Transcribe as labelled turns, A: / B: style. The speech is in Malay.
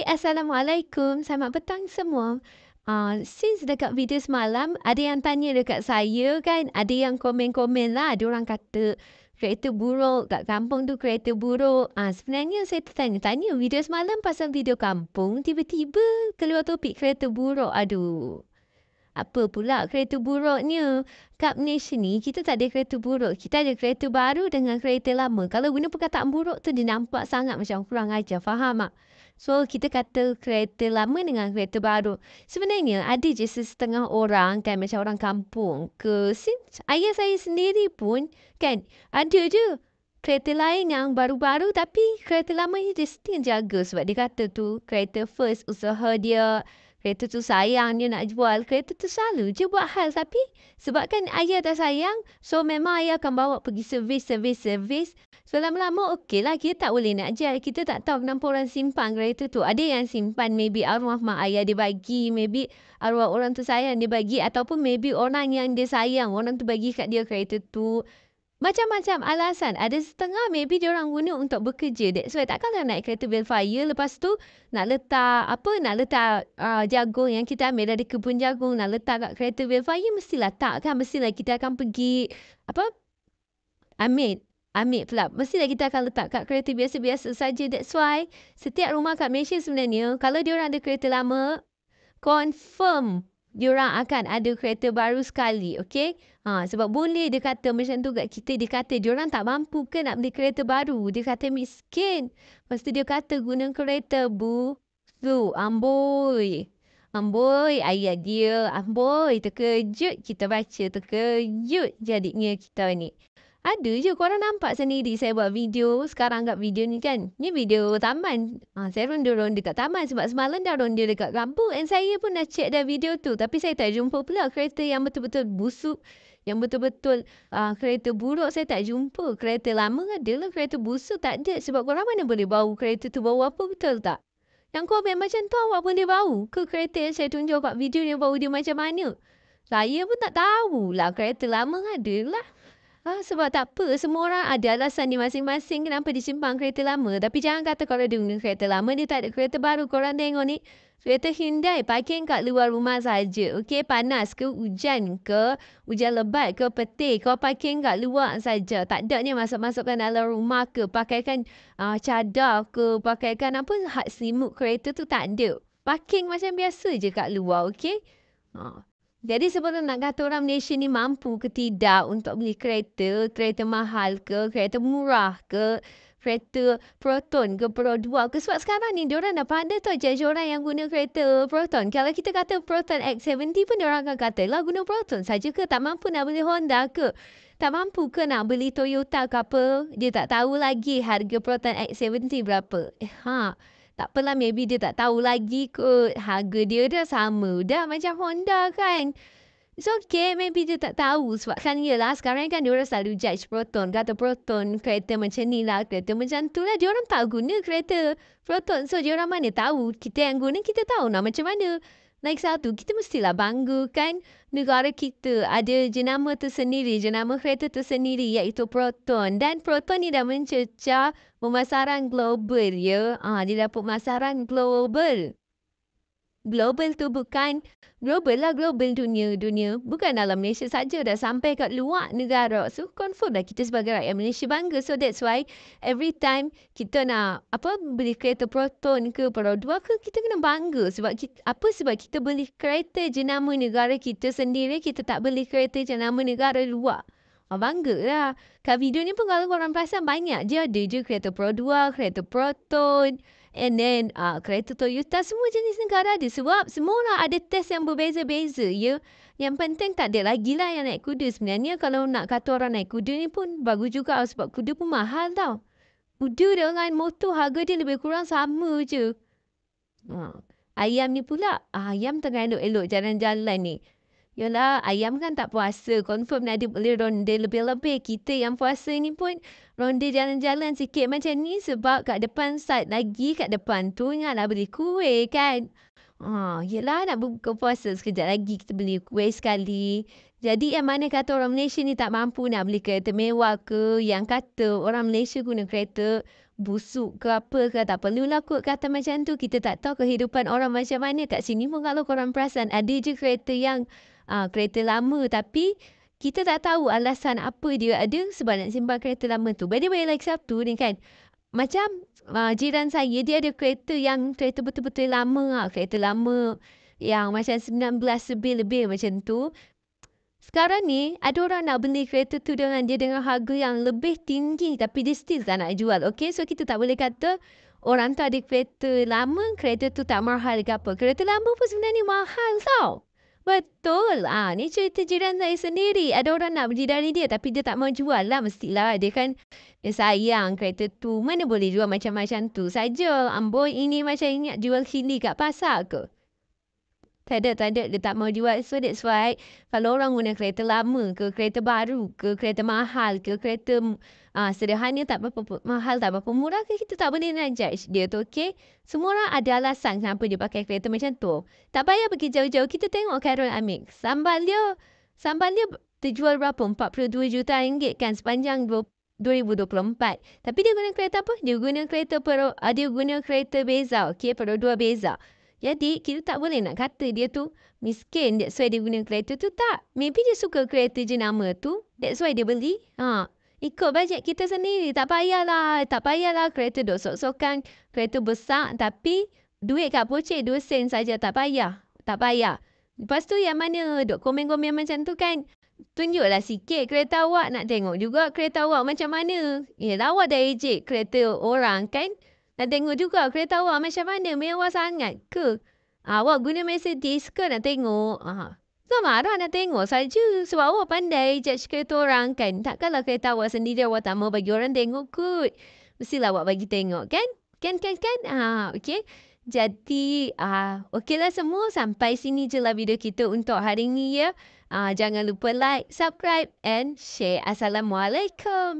A: Hai, Assalamualaikum. Selamat petang semua. Since dekat video semalam, ada yang tanya dekat saya kan, ada yang komen-komen lah. Diorang kata kereta buruk kat kampung tu kereta buruk. Sebenarnya saya tertanya-tanya video semalam pasal video kampung. Tiba-tiba keluar topik kereta buruk. Aduh. Apa pula kereta buruknya? Kat Malaysia ni, kita tak ada kereta buruk. Kita ada kereta baru dengan kereta lama. Kalau guna perkataan buruk tu, dia nampak sangat macam kurang ajar. Faham tak? So, kita kata kereta lama dengan kereta baru. Sebenarnya, ada je setengah orang kan, macam orang kampung. Since ayah saya sendiri pun, kan, ada je kereta lain yang baru-baru tapi kereta lama ni dia still jaga. Sebab dia kata tu, kereta first usaha dia. Kereta tu sayang dia nak jual. Kereta tu selalu je buat hal. Tapi sebabkan ayah dah sayang, so memang ayah akan bawa pergi servis. So lama-lama okey lah. Kita tak boleh nak jual. Kita tak tahu kenapa orang simpan kereta tu. Ada yang simpan maybe arwah mak ayah dia bagi. Maybe arwah orang tu sayang dia bagi. Ataupun maybe orang yang dia sayang. Orang tu bagi kat dia kereta tu. Macam-macam alasan. Ada setengah maybe dia orang guna untuk bekerja. That's why takkanlah naik kereta Belfire. Lepas tu nak letak jagung yang kita ambil dari kebun jagung. Nak letak kat kereta Belfire mestilah tak kan. Mestilah kita akan pergi ambil pula. Mestilah kita akan letak kat kereta biasa-biasa saja. That's why setiap rumah kat Malaysia sebenarnya kalau dia orang ada kereta lama, confirm diorang akan ada kereta baru sekali, okey? Sebab boleh dia kata macam tu kat kita, dia kata diorang tak mampu ke nak beli kereta baru. Dia kata miskin. Lepas tu dia kata guna kereta amboi. Amboi, ayah dia. Amboi, terkejut kita baca. Terkejut jadinya kita ni. Ada je korang nampak sendiri saya buat video sekarang kat video ni kan. Ni video taman. Saya ronda-ronda kat taman sebab semalam dah ronda dekat kampung. And saya pun dah check dah video tu. Tapi saya tak jumpa pula kereta yang betul-betul busuk. Yang betul-betul kereta buruk saya tak jumpa. Kereta lama adalah kereta busuk tak ada. Sebab korang mana boleh bau kereta tu bau apa betul tak? Yang komen macam tu awak boleh bau ke kereta yang saya tunjuk kat video ni bau dia macam mana? Saya pun tak tahulah kereta lama adalah. Sebab tak apa. Semua orang ada alasan dia masing-masing kenapa disimpan kereta lama. Tapi jangan kata kalau dia guna kereta lama, dia tak ada kereta baru. Korang tengok ni. Kereta Hyundai parking kat luar rumah saja. Okey, panas ke, hujan ke, hujan lebat ke, petir. Kau parking kat luar saja. Tak ada ni masuk-masukkan dalam rumah ke. Pakaikan cadar ke, pakaikan hak simuk kereta tu tak ada. Parking macam biasa je kat luar, okey? Jadi sebelum nak kata orang Malaysia ni mampu ke tidak untuk beli kereta mahal ke, kereta murah ke, kereta Proton ke, Pro 2 ke. Sebab sekarang ni diorang dah pandai tau judge orang yang guna kereta Proton. Kalau kita kata Proton X70 pun diorang akan kata lah guna Proton saja ke, tak mampu nak beli Honda ke. Tak mampu ke nak beli Toyota ke apa. Dia tak tahu lagi harga Proton X70 berapa. Tak apalah, maybe dia tak tahu lagi kot. Harga dia dah sama. Dah macam Honda kan. It's okay. Maybe dia tak tahu. Sebab kan yelah sekarang kan dia orang selalu judge Proton. Kata Proton kereta macam ni lah. Kereta macam tu lah. Dia orang tak guna kereta Proton. So dia orang mana tahu. Kita yang guna kita tahu nak macam mana. Naik satu, kita mestilah bangga kan negara kita ada jenama tersendiri, jenama kereta tersendiri iaitu Proton. Dan Proton ni dah mencecah pemasaran global ya. Dia dapat pemasaran global. Global tu bukan global lah, global dunia. Bukan dalam Malaysia saja, dah sampai kat luar negara. So confirm lah kita sebagai rakyat Malaysia bangga. So that's why every time kita nak beli kereta Proton ke Pro 2 ke, kita kena bangga. Sebab kita beli kereta jenama negara kita sendiri, kita tak beli kereta jenama negara luar. Bangga lah. Kat video ni pun kalau korang perasan banyak je ada je kereta Pro 2, kereta Proton. And then kereta Toyota, semua jenis negara ada. Sebab semua orang ada test yang berbeza-beza ya. Yang penting tak ada lagi lah yang naik kuda. Sebenarnya kalau nak kata orang naik kuda ni pun bagus juga. Sebab kuda pun mahal tau. Kuda dengan motor harga dia lebih kurang sama je. Ayam ni pula. Ayam tengah elok-elok jalan-jalan ni. Yalah, ayam kan tak puasa. Confirm dia boleh ronda lebih-lebih. Kita yang puasa ni pun ronda jalan-jalan sikit macam ni. Sebab kat depan side lagi, kat depan tu ingatlah beli kuih kan. Yelah, nak buka puasa sekejap lagi kita beli kuih sekali. Jadi yang mana kata orang Malaysia ni tak mampu nak beli kereta mewah ke. Yang kata orang Malaysia guna kereta busuk ke apa ke. Tak perlulah kot kata macam tu. Kita tak tahu kehidupan orang macam mana. Kat sini pun kalau korang perasan, ada je kereta yang kereta lama tapi kita tak tahu alasan apa dia ada sebab nak simpan kereta lama tu. By the way, lagi satu ni kan, macam jiran saya, dia ada kereta yang kereta betul-betul lama. Kereta lama yang macam 19 lebih macam tu. Sekarang ni, ada orang nak beli kereta tu dengan harga yang lebih tinggi tapi dia still tak nak jual. Okay, so kita tak boleh kata orang tu ada kereta lama, kereta tu tak mahal ke apa. Kereta lama pun sebenarnya mahal tau. Betul. Ni cerita jiran saya sendiri. Ada orang nak beli dari dia tapi dia tak mau jual lah. Mestilah dia kan dia sayang kereta tu. Mana boleh jual macam-macam tu saja. Amboi, ini macam ingat jual kili kat pasar ke? Tak ada. Dia tak mau jual. So that's why kalau orang guna kereta lama ke, kereta baru ke, kereta mahal ke, kereta sederhana tak berapa mahal, tak berapa murah ke, kita tak boleh nak judge dia tu, okay? Semua orang ada alasan kenapa dia pakai kereta macam tu. Tak payah pergi jauh-jauh. Kita tengok Khairul Aming. Sambal dia terjual berapa? 42 juta ringgit kan sepanjang 2024. Tapi dia guna kereta apa? Dia guna kereta Beza. Okay, Perodua Beza. Jadi, kita tak boleh nak kata dia tu miskin. That's why dia guna kereta tu. Tak. Maybe dia suka kereta jenama tu. That's why dia beli. Ikut bajet kita sendiri. Tak payahlah kereta duk sok-sokan. Kereta besar tapi duit kat pocek 2 sen saja. Tak payah. Lepas tu yang mana duk komen-komen macam tu kan. Tunjuklah sikit kereta awak. Nak tengok juga kereta awak macam mana. Awak dah ejek kereta orang kan. Nak tengok juga kereta awak macam mana. Mewah sangat ke? Awak guna Mercedes ke nak tengok? Tak marah nak tengok saja. Sebab awak pandai judge kereta orang kan. Takkanlah kereta awak sendiri awak tak mau bagi orang tengok kot. Mestilah awak bagi tengok kan? Kan? Okay. Jadi, okeylah semua. Sampai sini je lah video kita untuk hari ni ya. Jangan lupa like, subscribe and share. Assalamualaikum.